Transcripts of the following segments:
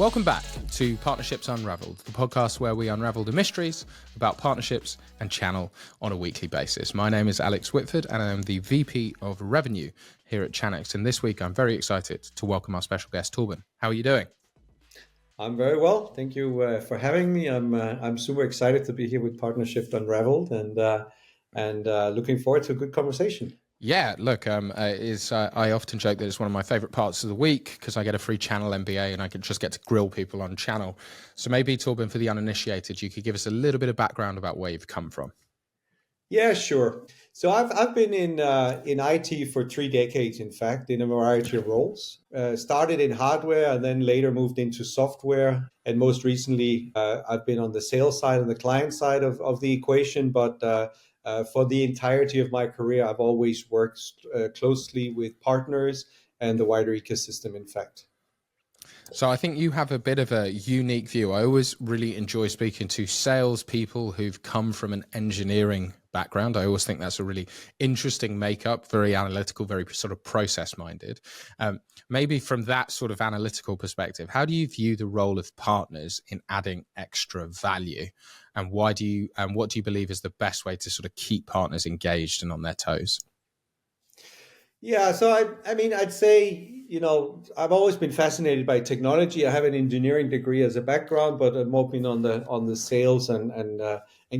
Welcome back to Partnerships Unraveled, the podcast where we unravel the mysteries about partnerships and channel on a weekly basis. My name is Alex Whitford and I am the VP of Revenue here at Chanex. And this week I'm very excited to welcome our special guest, Torben. How are you doing? I'm very well. Thank you for having me. I'm super excited to be here with Partnerships Unraveled and looking forward to a good conversation. Yeah, look, I often joke that it's one of my favorite parts of the week because I get a free channel MBA and I can just get to grill people on channel. So maybe, Torben, for the uninitiated, you could give us a little bit of background about where you've come from. Yeah, sure. So I've been in IT for 3 decades, in fact, in a variety of roles. Started in hardware and then later moved into software. And most recently, I've been on the sales side and the client side of the equation. But for the entirety of my career, I've always worked closely with partners and the wider ecosystem, in fact. So I think you have a bit of a unique view. I always really enjoy speaking to salespeople who've come from an engineering background. I always think that's a really interesting makeup, very analytical, very sort of process minded. Maybe from that sort of analytical perspective, how do you view the role of partners in adding extra value? And what do you believe is the best way to sort of keep partners engaged and on their toes? Yeah, so I'd say, I've always been fascinated by technology. I have an engineering degree as a background, but I'm more been on the sales and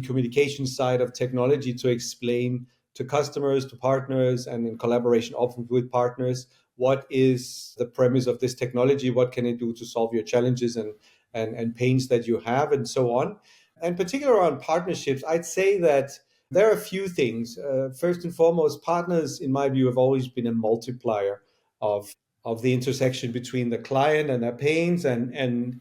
communication side of technology to explain to customers, to partners, and in collaboration often with partners, what is the premise of this technology? What can it do to solve your challenges and pains that you have, and so on. And particularly around partnerships, I'd say that there are a few things. First and foremost, partners, in my view, have always been a multiplier of the intersection between the client and their pains and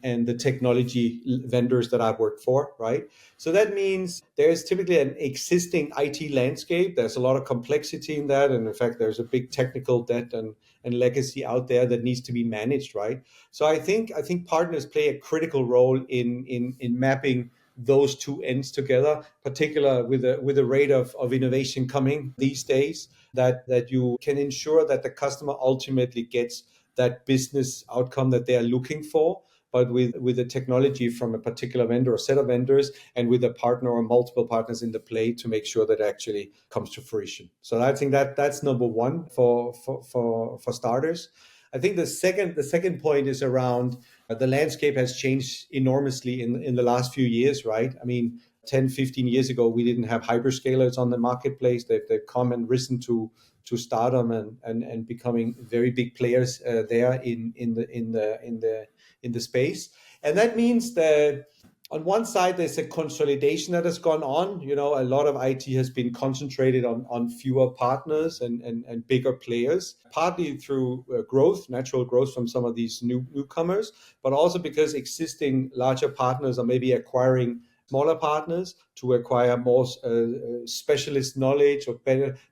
the technology vendors that I've worked for, right? So that means there's typically an existing IT landscape. There's a lot of complexity in that. And in fact, there's a big technical debt and legacy out there that needs to be managed, right? So I think partners play a critical role in mapping those two ends together, particularly with the rate of innovation coming these days, that you can ensure that the customer ultimately gets that business outcome that they are looking for, but with the technology from a particular vendor or set of vendors and with a partner or multiple partners in the play to make sure that it actually comes to fruition. So I think that's number one for starters. I think the second point is around the landscape has changed enormously in the last few years, right? I mean, 10, 15 years ago, we didn't have hyperscalers on the marketplace. They've come and risen to stardom and becoming very big players there in the space. And that means that on one side, there's a consolidation that has gone on. A lot of IT has been concentrated on fewer partners and bigger players, partly through natural growth from some of these newcomers, but also because existing larger partners are maybe acquiring smaller partners to acquire more specialist knowledge or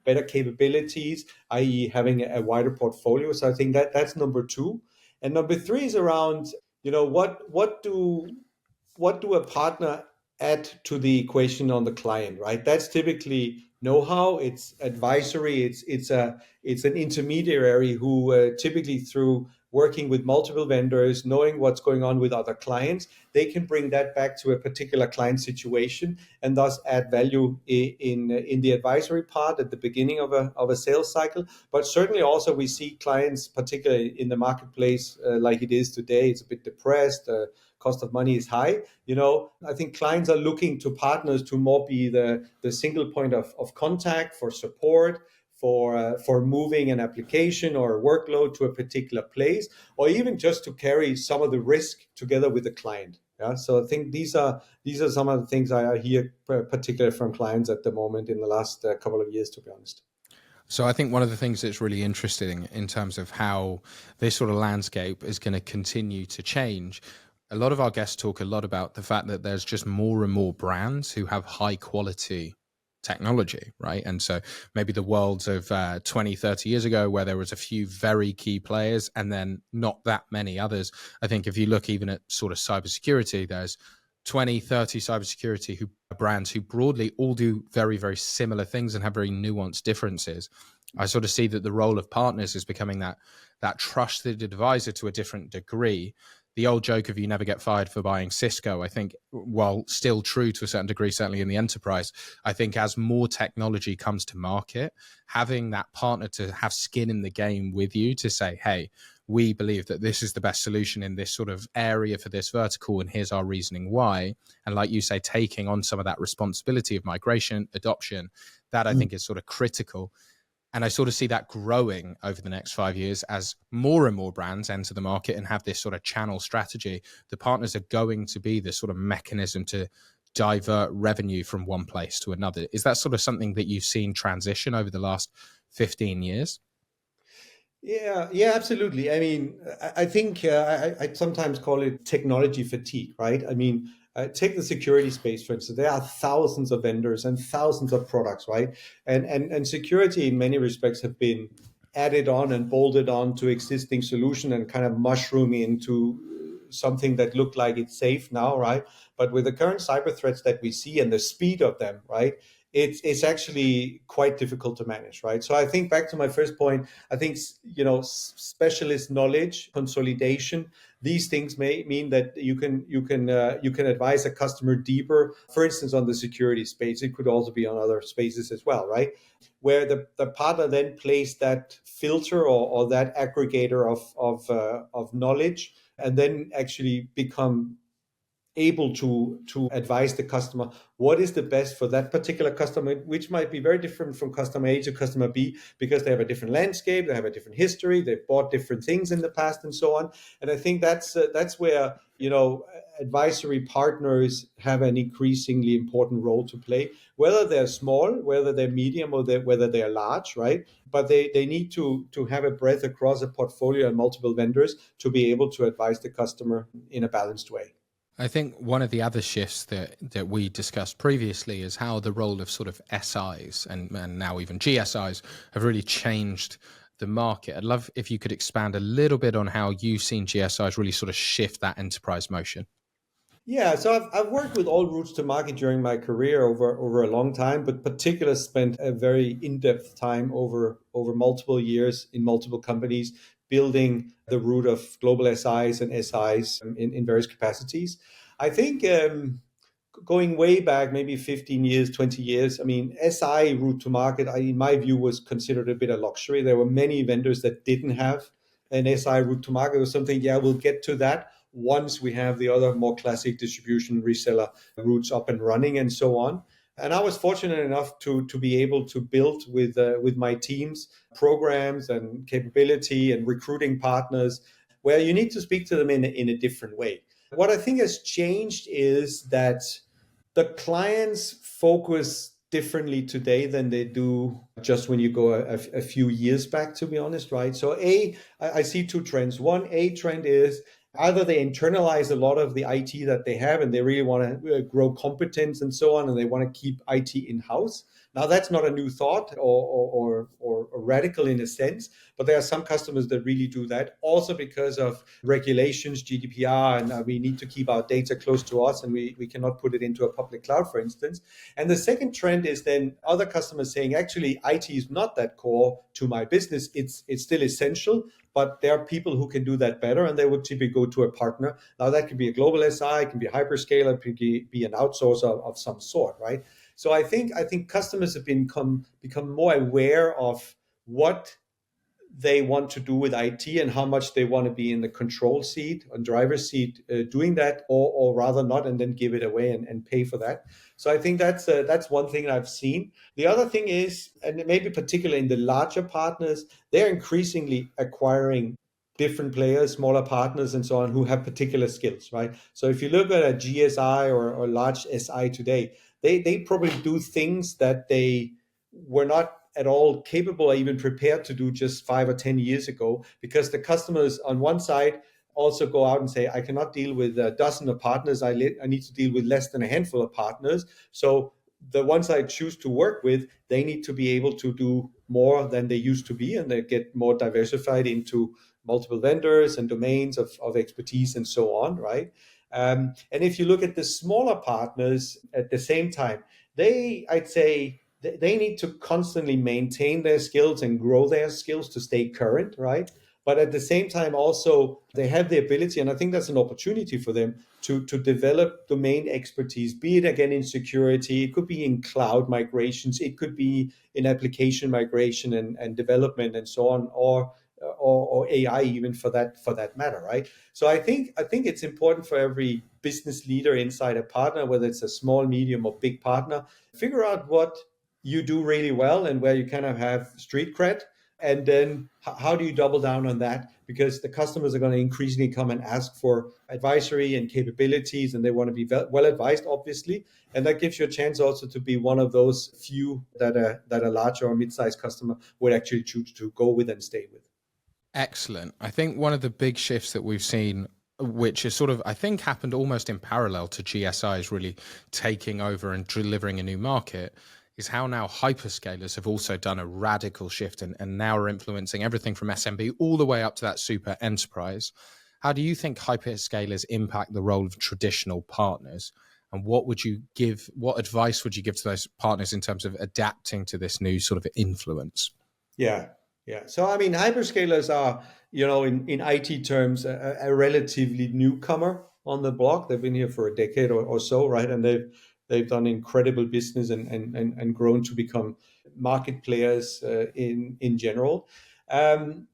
better capabilities, i.e. having a wider portfolio. So I think that's number two. And number three is around, what do a partner add to the equation on the client, right? That's typically know-how, it's advisory, it's an intermediary who typically through working with multiple vendors, knowing what's going on with other clients, they can bring that back to a particular client situation and thus add value in the advisory part at the beginning of a sales cycle. But certainly also we see clients, particularly in the marketplace like it is today, it's a bit depressed, cost of money is high. I think clients are looking to partners to more be the single point of contact for support, for moving an application or a workload to a particular place, or even just to carry some of the risk together with the client. Yeah, so I think these are some of the things I hear particularly from clients at the moment in the last couple of years, to be honest. So I think one of the things that's really interesting in terms of how this sort of landscape is going to continue to change. A lot of our guests talk a lot about the fact that there's just more and more brands who have high quality technology, right? And so maybe the worlds of 20, 30 years ago where there was a few very key players and then not that many others. I think if you look even at sort of cybersecurity, there's 20, 30 cybersecurity brands who broadly all do very, very similar things and have very nuanced differences. I sort of see that the role of partners is becoming that trusted advisor to a different degree the old joke of you never get fired for buying Cisco, I think, while still true to a certain degree, certainly in the enterprise, I think as more technology comes to market, having that partner to have skin in the game with you to say, hey, we believe that this is the best solution in this sort of area for this vertical, and here's our reasoning why. And like you say, taking on some of that responsibility of migration, adoption, that I think is sort of critical. And I sort of see that growing over the next 5 years as more and more brands enter the market and have this sort of channel strategy. The partners are going to be this sort of mechanism to divert revenue from one place to another. Is that sort of something that you've seen transition over the last 15 years? Yeah, absolutely. I mean, I think I sometimes call it technology fatigue, right? I mean, take the security space, for instance. There are thousands of vendors and thousands of products, right? And security in many respects have been added on and bolted on to existing solution and kind of mushroom into something that looked like it's safe now, right? But with the current cyber threats that we see and the speed of them, right? It's actually quite difficult to manage, right? So I think back to my first point, I think specialist knowledge, consolidation, these things may mean that you can advise a customer deeper. For instance, on the security space, it could also be on other spaces as well, right? Where the partner then plays that filter or that aggregator of knowledge, and then actually become able to advise the customer what is the best for that particular customer, which might be very different from customer A to customer B, because they have a different landscape, they have a different history, they've bought different things in the past, and so on. And I think that's where advisory partners have an increasingly important role to play, whether they're small, whether they're medium, or whether they're large, right? But they need to have a breadth across a portfolio and multiple vendors to be able to advise the customer in a balanced way. I think one of the other shifts that we discussed previously is how the role of sort of SIs and now even GSIs have really changed the market. I'd love if you could expand a little bit on how you've seen GSIs really sort of shift that enterprise motion. Yeah, so I've worked with all routes to market during my career over a long time, but particularly spent a very in-depth time over multiple years in multiple companies, building the route of global SIs and SIs in various capacities. I think going way back, maybe 15 years, 20 years, I mean, SI route to market, in my view, was considered a bit of luxury. There were many vendors that didn't have an SI route to market or something. Yeah, we'll get to that once we have the other more classic distribution reseller routes up and running and so on. And I was fortunate enough to be able to build with my teams programs and capability and recruiting partners where you need to speak to them in a different way. What I think has changed is that the clients focus differently today than they do just when you go a few years back, to be honest, right? So I see two trends. One, a trend is either they internalize a lot of the IT that they have and they really want to grow competence and so on, and they want to keep IT in-house. Now, that's not a new thought or radical in a sense, but there are some customers that really do that, also because of regulations, GDPR, and we need to keep our data close to us, and we cannot put it into a public cloud, for instance. And the second trend is then other customers saying, actually, IT is not that core to my business. It's still essential, but there are people who can do that better, and they would typically go to a partner. Now, that can be a global SI, it can be a hyperscaler, it can be an outsourcer of some sort, right? So I think customers have become more aware of what they want to do with IT and how much they want to be in the control seat, on driver's seat, doing that, or rather not, and then give it away and pay for that. So I think that's one thing I've seen. The other thing is, and maybe particularly in the larger partners, they're increasingly acquiring different players, smaller partners, and so on, who have particular skills, right? So if you look at a GSI or large SI today, they probably do things that they were not at all capable or even prepared to do just 5 or 10 years ago, because the customers on one side also go out and say, I cannot deal with a dozen of partners. I need to deal with less than a handful of partners. So the ones I choose to work with, they need to be able to do more than they used to be, and they get more diversified into multiple vendors and domains of expertise and so on, right? And if you look at the smaller partners at the same time, I'd say, they need to constantly maintain their skills and grow their skills to stay current, right? but at the same time also they have the ability, and I think that's an opportunity for them to develop domain expertise, be it again in security, it could be in cloud migrations, it could be in application migration and development and so on, or AI even for that matter, right? So I think it's important for every business leader inside a partner, whether it's a small, medium, or big partner, figure out what you do really well and where you kind of have street cred, and then how do you double down on that? Because the customers are going to increasingly come and ask for advisory and capabilities, and they want to be well advised, obviously. And that gives you a chance also to be one of those few that a larger or mid-sized customer would actually choose to go with and stay with. Excellent. I think one of the big shifts that we've seen, which is sort of, I think, happened almost in parallel to GSIs really taking over and delivering a new market, is how now hyperscalers have also done a radical shift and now are influencing everything from SMB all the way up to that super enterprise. How do you think hyperscalers impact the role of traditional partners? And what advice would you give to those partners in terms of adapting to this new sort of influence? Yeah, yeah. So I mean, hyperscalers are, in IT terms, a relatively newcomer on the block. They've been here for a decade or so, right? And they've done incredible business and grown to become market players in general. Um,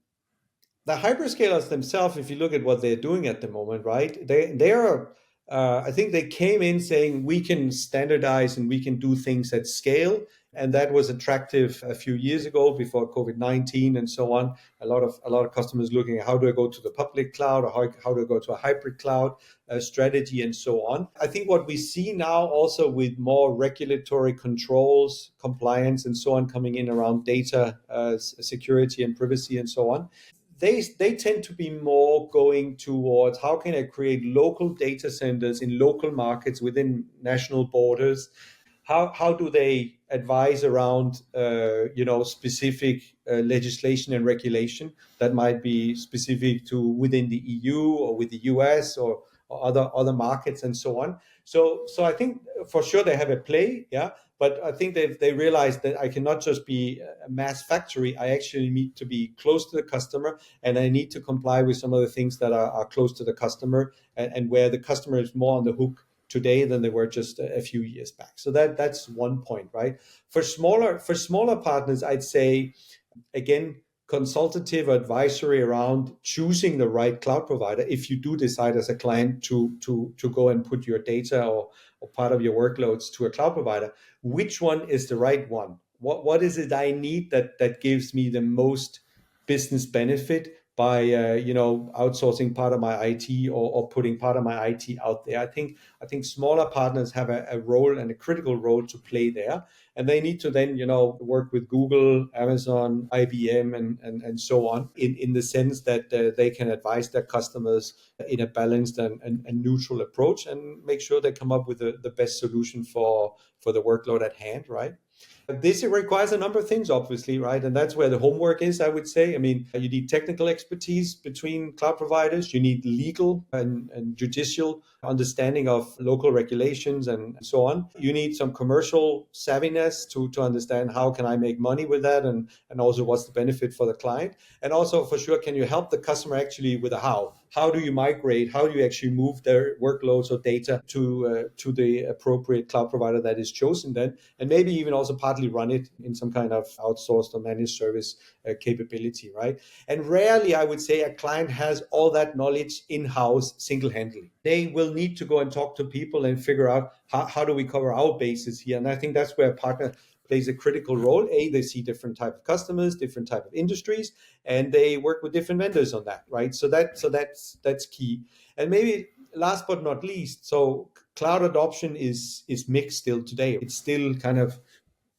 the hyperscalers themselves, if you look at what they're doing at the moment, right? They are. I think they came in saying we can standardize and we can do things at scale, and that was attractive a few years ago before COVID-19 and so on. A lot of customers looking at how do I go to the public cloud, or how do I go to a hybrid cloud strategy and so on. I think what we see now also with more regulatory controls, compliance and so on coming in around data security and privacy and so on, they tend to be more going towards how can I create local data centers in local markets within national borders. How do they advise around specific legislation and regulation that might be specific to within the EU or with the US or other markets and so on. So I think for sure they have a play, yeah. But I think they realized that I cannot just be a mass factory. I actually need to be close to the customer, and I need to comply with some of the things that are close to the customer, and where the customer is more on the hook today than they were just a few years back. So that's one point, right? For smaller partners, I'd say, again, consultative advisory around choosing the right cloud provider. If you do decide as a client to go and put your data or part of your workloads to a cloud provider, which one is the right one? What is it I need that gives me the most business benefit by outsourcing part of my IT, or putting part of my IT out there? I think smaller partners have a role and a critical role to play there, and they need to then work with Google, Amazon, IBM, and so on, in the sense that they can advise their customers in a balanced and neutral approach, and make sure they come up with the best solution for the workload at hand, right? This requires a number of things, obviously, right? And that's where the homework is, I would say. I mean, you need technical expertise between cloud providers. You need legal and judicial understanding of local regulations and so on. You need some commercial savviness to understand how can I make money with that, and also what's the benefit for the client. And also, for sure, can you help the customer actually with a how? How do you migrate? How do you actually move their workloads or data to the appropriate cloud provider that is chosen then? And maybe even also partly run it in some kind of outsourced or managed service capability, right? And rarely, I would say, a client has all that knowledge in-house single-handedly. They will need to go and talk to people and figure out how do we cover our bases here. And I think that's where a partner plays a critical role. They see different type of customers, different type of industries, and they work with different vendors on that, right? So that's key. And maybe last but not least, so cloud adoption is mixed still today. It's still kind of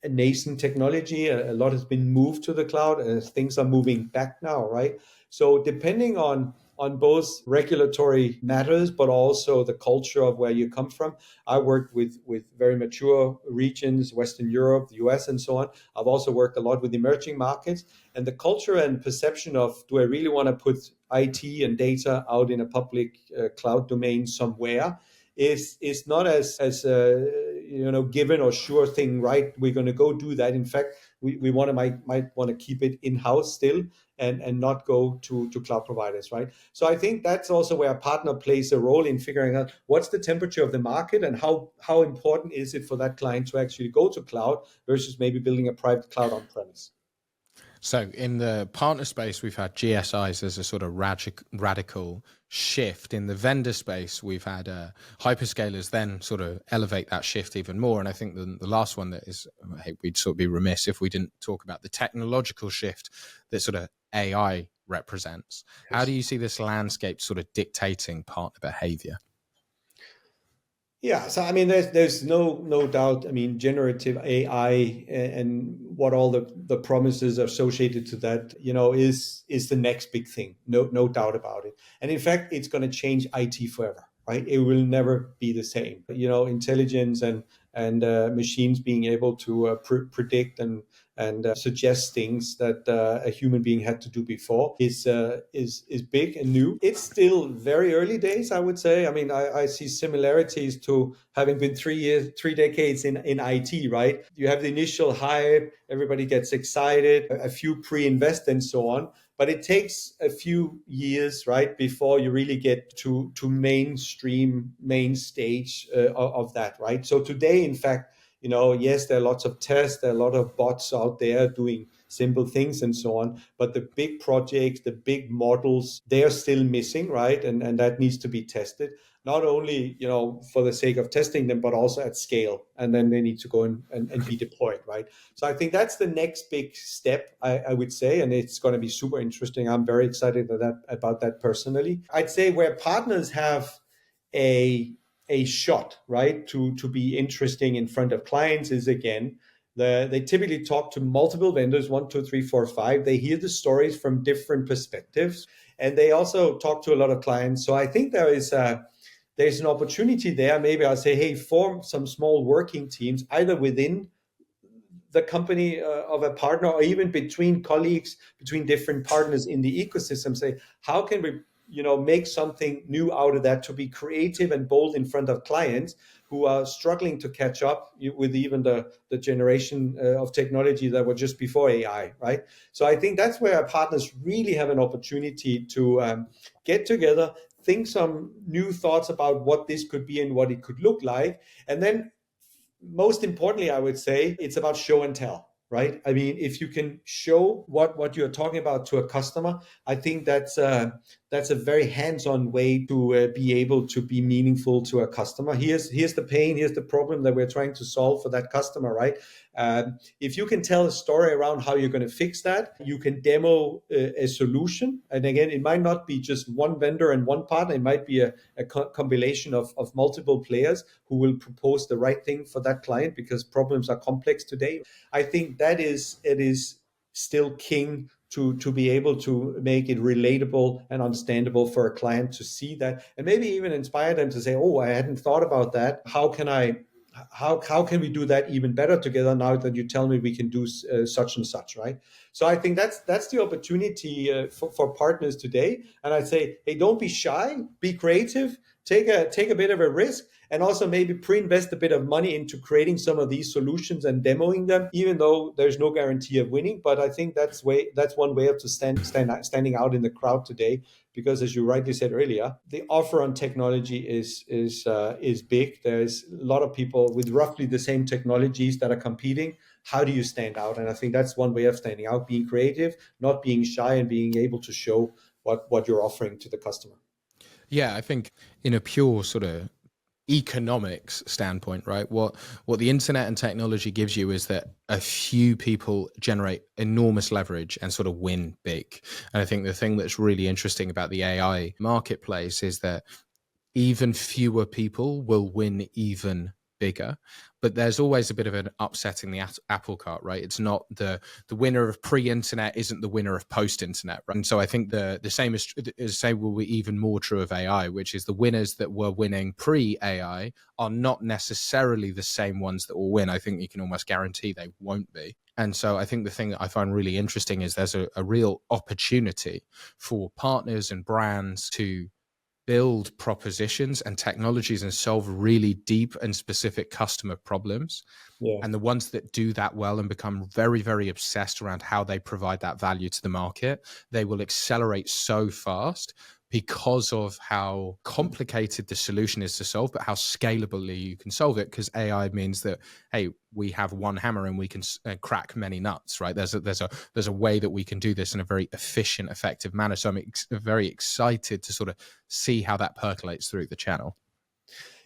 a nascent technology. A lot has been moved to the cloud, and things are moving back now, right? So depending on both regulatory matters, but also the culture of where you come from. I worked with very mature regions, Western Europe, the US, and so on. I've also worked a lot with emerging markets, and the culture and perception of, do I really want to put IT and data out in a public cloud domain somewhere, is not as given or sure thing, right? We're going to go do that. In fact, we might want to keep it in-house still and not go to cloud providers, right? So I think that's also where a partner plays a role in figuring out what's the temperature of the market and how important is it for that client to actually go to cloud versus maybe building a private cloud on premise. So in the partner space, we've had GSIs as a sort of radical shift. In the vendor space, we've had hyperscalers then sort of elevate that shift even more. And I think the last one that is, we'd sort of be remiss if we didn't talk about the technological shift that sort of AI represents. How do you see this landscape sort of dictating partner behavior? Yeah, so I mean, there's no doubt. I mean, generative AI and what all the promises associated to that, is the next big thing. No doubt about it. And in fact, it's going to change IT forever, right? It will never be the same. Intelligence and machines being able to predict and suggest things that a human being had to do before is big and new. It's still very early days, I would say. I mean, I see similarities to having been 3 decades in IT, right? You have the initial hype, everybody gets excited, a few pre-invest and so on. But it takes a few years, right, before you really get to mainstream, main stage of that, right? So today, in fact, yes, there are lots of tests, there are a lot of bots out there doing simple things and so on, but the big projects, the big models, they're still missing, right? And that needs to be tested, not only, for the sake of testing them, but also at scale. And then they need to go and be deployed, right? So I think that's the next big step, I would say, and it's going to be super interesting. I'm very excited about that personally. I'd say where partners have a shot, right, to be interesting in front of clients is, again, they typically talk to multiple vendors, 1, 2, 3, 4, 5. They hear the stories from different perspectives, and they also talk to a lot of clients. So I think there's an opportunity there. Maybe I'll say, hey, form some small working teams, either within the company of a partner or even between colleagues, between different partners in the ecosystem. Say, how can we make something new out of that, to be creative and bold in front of clients who are struggling to catch up with even the generation of technology that were just before AI, right? So I think that's where our partners really have an opportunity to get together, think some new thoughts about what this could be and what it could look like. And then most importantly, I would say it's about show and tell, right? I mean, if you can show what you're talking about to a customer, I think that's a very hands-on way to be able to be meaningful to a customer. Here's the pain, here's the problem that we're trying to solve for that customer, right? If you can tell a story around how you're going to fix that, you can demo a solution. And again, it might not be just one vendor and one partner. It might be a compilation of multiple players who will propose the right thing for that client, because problems are complex today. I think it is still king to be able to make it relatable and understandable for a client to see that, and maybe even inspire them to say, oh, I hadn't thought about that. How can we do that even better together now that you tell me we can do such and such, right? So I think that's the opportunity for partners today. And I'd say, hey, don't be shy, be creative, take a bit of a risk, and also maybe pre-invest a bit of money into creating some of these solutions and demoing them, even though there's no guarantee of winning. But I think that's one way of standing out in the crowd today, because as you rightly said earlier, the offer on technology is big. There's a lot of people with roughly the same technologies that are competing. How do you stand out? And I think that's one way of standing out, being creative, not being shy, and being able to show what you're offering to the customer. Yeah, I think in a pure sort of economics standpoint, right, what the internet and technology gives you is that a few people generate enormous leverage and sort of win big. And I think the thing that's really interesting about the AI marketplace is that even fewer people will win even bigger, but there's always a bit of an upsetting the apple cart, right? It's not the winner of pre-internet isn't the winner of post-internet, right? And so I think the same is will be even more true of AI, which is the winners that were winning pre-AI are not necessarily the same ones that will win. I think you can almost guarantee they won't be. And so I think the thing that I find really interesting is there's a real opportunity for partners and brands to build propositions and technologies and solve really deep and specific customer problems. Yeah. And the ones that do that well and become very, very obsessed around how they provide that value to the market, they will accelerate so fast because of how complicated the solution is to solve, but how scalably you can solve it. Because AI means that, hey, we have one hammer and we can crack many nuts, right? There's a way that we can do this in a very efficient, effective manner. So I'm very excited to sort of see how that percolates through the channel.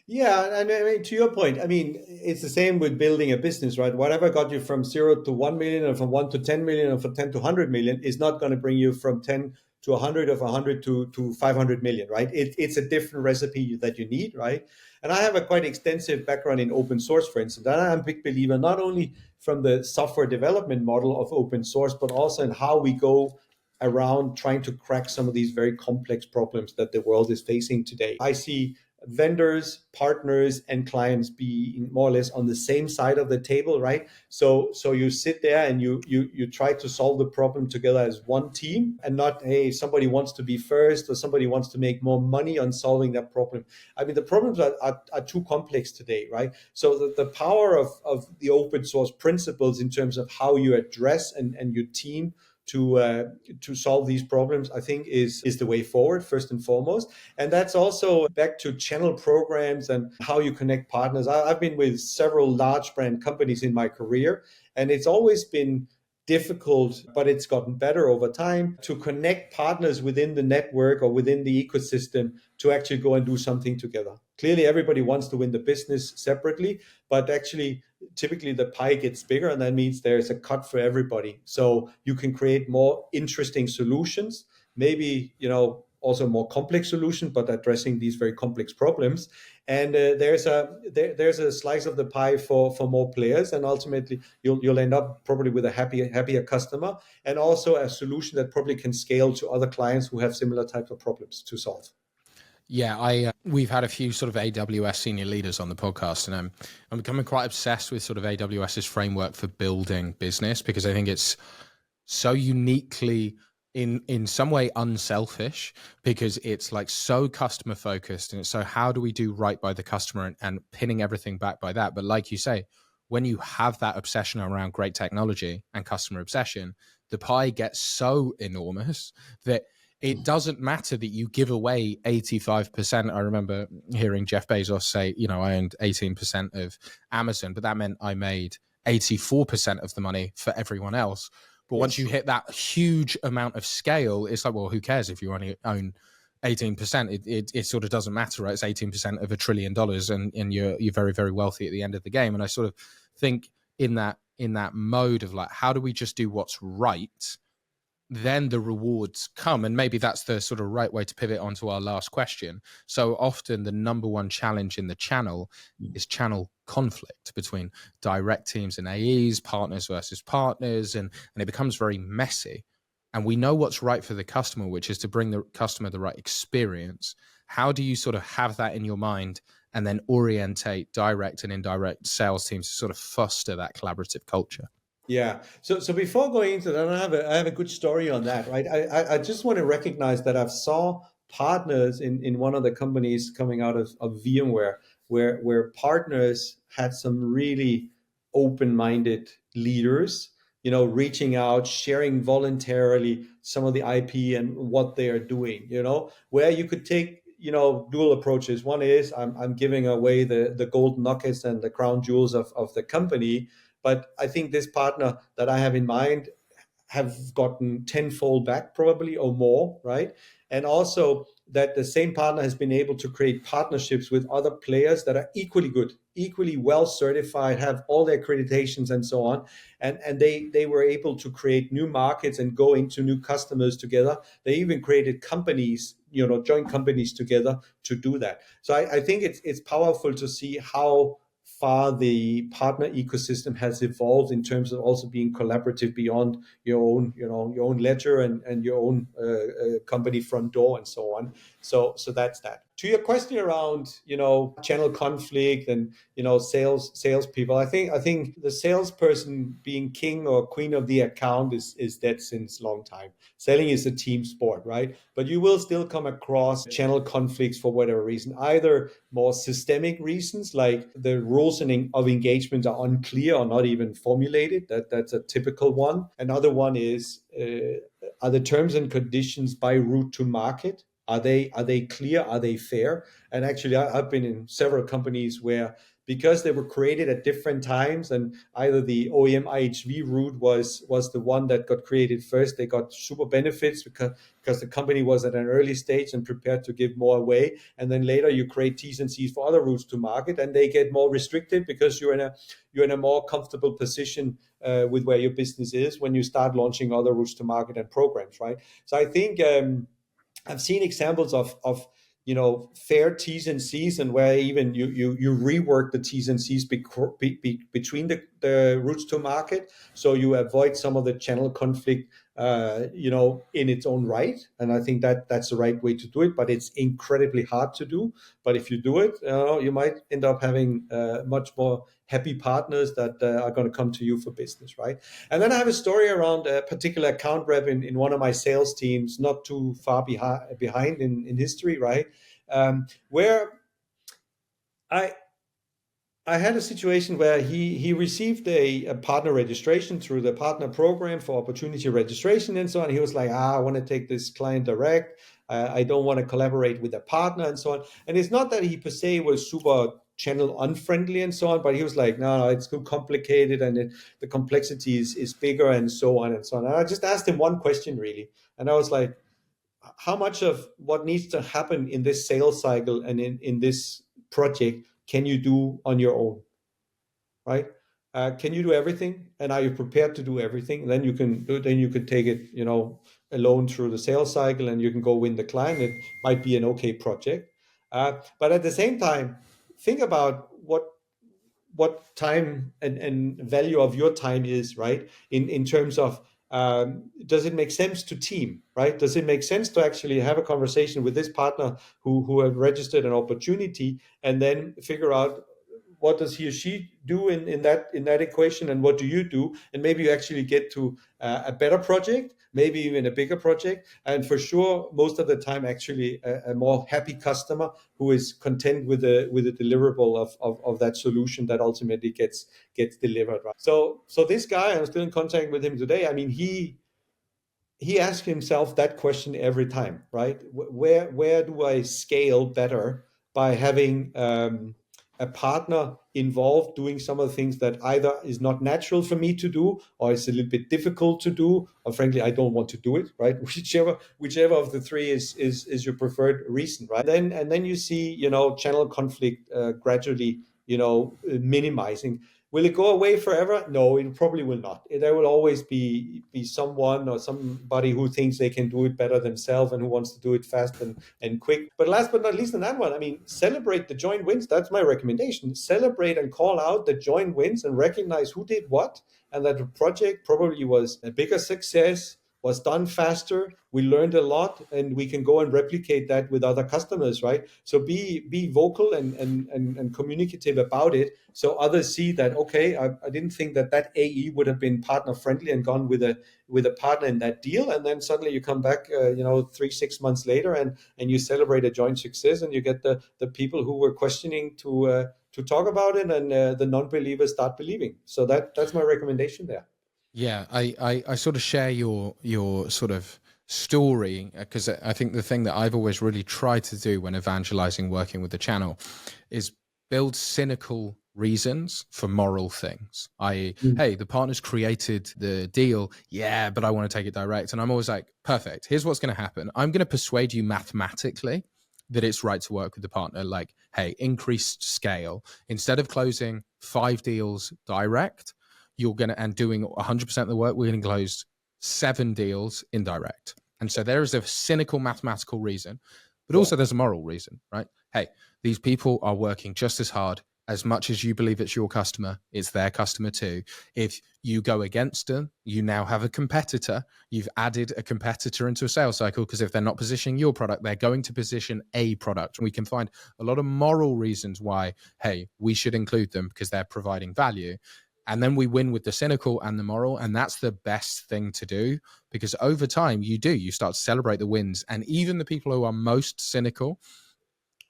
Yeah, and I mean, to your point, I mean, it's the same with building a business, right? Whatever got you from 0 to 1 million, or from 1 to 10 million, or from 10 to 100 million is not going to bring you from 10 to 100, or from 100 to 500 million, right? It's a different recipe that you need, right? And I have a quite extensive background in open source, for instance. And I'm a big believer not only from the software development model of open source, but also in how we go around trying to crack some of these very complex problems that the world is facing today. I see vendors, partners, and clients being more or less on the same side of the table, right? So you sit there and you try to solve the problem together as one team, and not, hey, somebody wants to be first or somebody wants to make more money on solving that problem. I mean, the problems are too complex today, right? So the power of the open source principles in terms of how you address and your team to solve these problems, I think is the way forward, first and foremost. And that's also back to channel programs and how you connect partners. I've been with several large brand companies in my career, and it's always been difficult, but it's gotten better over time to connect partners within the network or within the ecosystem to actually go and do something together. Clearly, everybody wants to win the business separately, but actually, typically the pie gets bigger, and that means there's a cut for everybody. So you can create more interesting solutions, maybe, also more complex solution, but addressing these very complex problems. And there's a slice of the pie for more players, and ultimately you'll end up probably with a happier customer, and also a solution that probably can scale to other clients who have similar types of problems to solve. Yeah, we've had a few sort of AWS senior leaders on the podcast, and I'm becoming quite obsessed with sort of AWS's framework for building business, because I think it's so uniquely in some way unselfish, because it's like so customer focused, and it's so how do we do right by the customer, and pinning everything back by that. But like you say, when you have that obsession around great technology and customer obsession, the pie gets so enormous that it doesn't matter that you give away 85%. I remember hearing Jeff Bezos say, I owned 18% of Amazon, but that meant I made 84% of the money for everyone else. But once you hit that huge amount of scale, it's like, well, who cares if you only own 18%? It sort of doesn't matter, right? It's 18% of $1 trillion, and you're very, very wealthy at the end of the game. And I sort of think in that mode of like, how do we just do what's right? Then the rewards come. And maybe that's the sort of right way to pivot onto our last question. So often the number one challenge in the channel is channel conflict between direct teams and AEs, partners versus partners, and it becomes very messy. And we know what's right for the customer, which is to bring the customer the right experience. How do you sort of have that in your mind and then orientate direct and indirect sales teams to sort of foster that collaborative culture? Yeah. So before going into that, I have a good story on that, right? I just want to recognize that I've saw partners in one of the companies coming out of VMware, where partners had some really open-minded leaders, reaching out, sharing voluntarily some of the IP and what they are doing, where you could take, dual approaches. One is I'm giving away the gold nuggets and the crown jewels of the company. But I think this partner that I have in mind have gotten tenfold back probably or more, right? And also that the same partner has been able to create partnerships with other players that are equally good, equally well certified, have all their accreditations and so on. And they were able to create new markets and go into new customers together. They even created companies, joint companies together to do that. So I think it's powerful to see how far the partner ecosystem has evolved in terms of also being collaborative beyond your own ledger and your own company front door and so on. So that's that. To your question around, channel conflict and, salespeople, I think the salesperson being king or queen of the account is dead since long time. Selling is a team sport, right? But you will still come across channel conflicts for whatever reason, either more systemic reasons, like the rules of engagement are unclear or not even formulated. That's a typical one. Another one is, are the terms and conditions by route to market? Are they clear? Are they fair? And actually, I've been in several companies where, because they were created at different times, and either the OEM IHV route was the one that got created first, they got super benefits because the company was at an early stage and prepared to give more away. And then later you create T's and C's for other routes to market, and they get more restricted because you're in a more comfortable position with where your business is when you start launching other routes to market and programs, right? So I think I've seen examples of fair T's and C's, and where even you rework the T's and C's between the routes to market, so you avoid some of the channel conflict, in its own right. And I think that's the right way to do it, but it's incredibly hard to do. But if you do it, you might end up having much more happy partners that are going to come to you for business, right? And then I have a story around a particular account rep in one of my sales teams, not too far behind in history, right? Where I had a situation where he received a partner registration through the partner program for opportunity registration and so on. He was like, I want to take this client direct. I don't want to collaborate with a partner and so on. And it's not that he per se was super channel unfriendly and so on, but he was like, no, it's too complicated, and the complexity is bigger and so on and so on. And I just asked him one question really. And I was like, how much of what needs to happen in this sales cycle and in this project can you do on your own, right? Can you do everything, and are you prepared to do everything? Then you can take it, alone through the sales cycle, and you can go win the client. It might be an okay project, but at the same time, think about what time and value of your time is, right? In terms of, does it make sense to team, right? Does it make sense to actually have a conversation with this partner who have registered an opportunity, and then figure out what does he or she do in that equation, and what do you do? And maybe you actually get to a better project, maybe even a bigger project, and for sure most of the time actually a more happy customer who is content with the deliverable of that solution that ultimately gets delivered, right? So this guy, I'm still in contact with him today. I mean, he asked himself that question every time, right? Where do I scale better by having a partner involved doing some of the things that either is not natural for me to do, or is a little bit difficult to do, or frankly I don't want to do it, right? Whichever of the three is your preferred reason, right? And then you see channel conflict gradually minimizing. Will it go away forever? No, it probably will not. There will always be someone or somebody who thinks they can do it better themselves and who wants to do it fast and quick. But last but not least, in that one, I mean, celebrate the joint wins. That's my recommendation. Celebrate and call out the joint wins and recognize who did what, and that the project probably was a bigger success, was done faster. We learned a lot, and we can go and replicate that with other customers, right? So be vocal and communicative about it, so others see that, okay, I didn't think that AE would have been partner friendly and gone with a partner in that deal, and then suddenly you come back 3-6 months later and you celebrate a joint success, and you get the people who were questioning to talk about it, and the non-believers start believing. So that's my recommendation there. Yeah, I sort of share your sort of story, because I think the thing that I've always really tried to do when evangelizing, working with the channel, is build cynical reasons for moral things. I.e., hey, the partner's created the deal, yeah, but I want to take it direct. And I'm always like, perfect, here's what's going to happen. I'm going to persuade you mathematically that it's right to work with the partner. Like, hey, increased scale. Instead of closing 5 deals direct, you're going to, and doing 100% of the work, we're going to close 7 deals indirect. And so there is a cynical mathematical reason, but also there's a moral reason, right? Hey, these people are working just as hard as much as you believe it's your customer, it's their customer too. If you go against them, you now have a competitor. You've added a competitor into a sales cycle, because if they're not positioning your product, they're going to position a product. We can find a lot of moral reasons why, hey, we should include them because they're providing value. And then we win with the cynical and the moral. And that's the best thing to do, because over time you start to celebrate the wins. And even the people who are most cynical,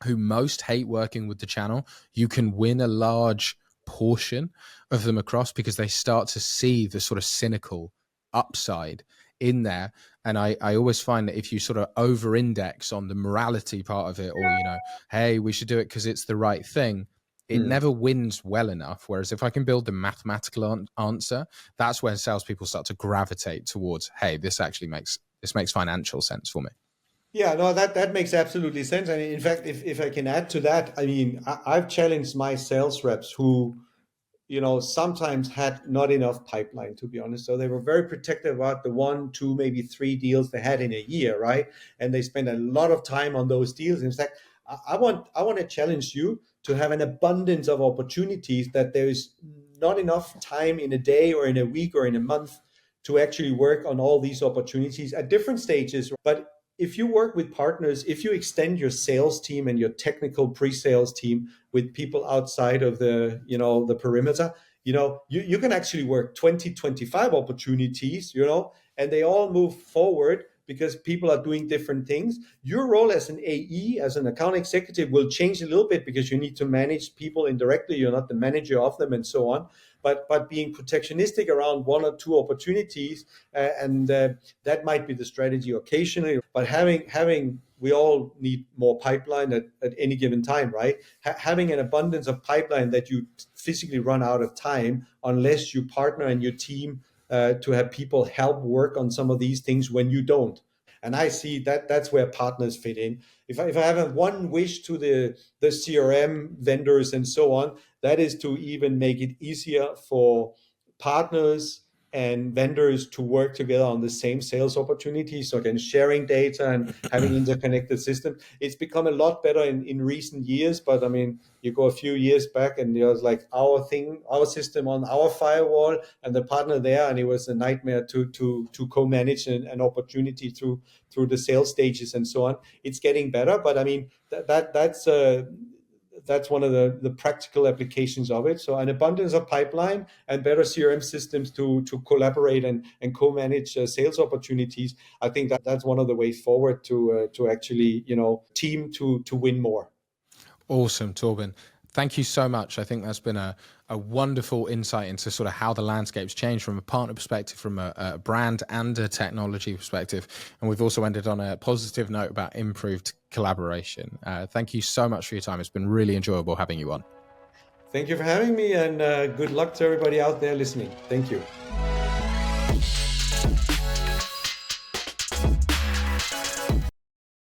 who most hate working with the channel, you can win a large portion of them across, because they start to see the sort of cynical upside in there. And I always find that if you sort of over index on the morality part of it, or, hey, we should do it because it's the right thing, it never wins well enough. Whereas if I can build the mathematical answer, that's when salespeople start to gravitate towards, hey, this makes financial sense for me. Yeah, no, that makes absolutely sense. And in fact, if I can add to that, I mean, I've challenged my sales reps who, sometimes had not enough pipeline, to be honest. So they were very protective about the 1, 2, maybe 3 deals they had in a year, right? And they spent a lot of time on those deals. In fact, I want to challenge you to have an abundance of opportunities, that there is not enough time in a day or in a week or in a month to actually work on all these opportunities at different stages. But if you work with partners, if you extend your sales team and your technical pre-sales team with people outside of the perimeter, you can actually work 20, 25 opportunities, and they all move forward because people are doing different things. Your role as an AE, as an account executive, will change a little bit, because you need to manage people indirectly. You're not the manager of them and so on. But being protectionistic around 1 or 2 opportunities, and that might be the strategy occasionally. But we all need more pipeline at any given time, right? Having an abundance of pipeline that you physically run out of time unless you partner and your team to have people help work on some of these things when you don't. And I see that's where partners fit in. If I have one wish to the CRM vendors and so on, that is to even make it easier for partners and vendors to work together on the same sales opportunity. So again, sharing data and having interconnected systems. It's become a lot better in recent years, but I mean, you go a few years back and it was like our system on our firewall and the partner there, and it was a nightmare to co-manage an opportunity through the sales stages and so on. It's getting better, but I mean, that's one of the practical applications of it. So an abundance of pipeline and better CRM systems to collaborate and co-manage sales opportunities. I think that's one of the ways forward to actually, team to win more. Awesome, Torben. Thank you so much. I think that's been a wonderful insight into sort of how the landscape's changed from a partner perspective, from a brand and a technology perspective. And we've also ended on a positive note about improved collaboration. Thank you so much for your time. It's been really enjoyable having you on. Thank you for having me, and good luck to everybody out there listening. Thank you.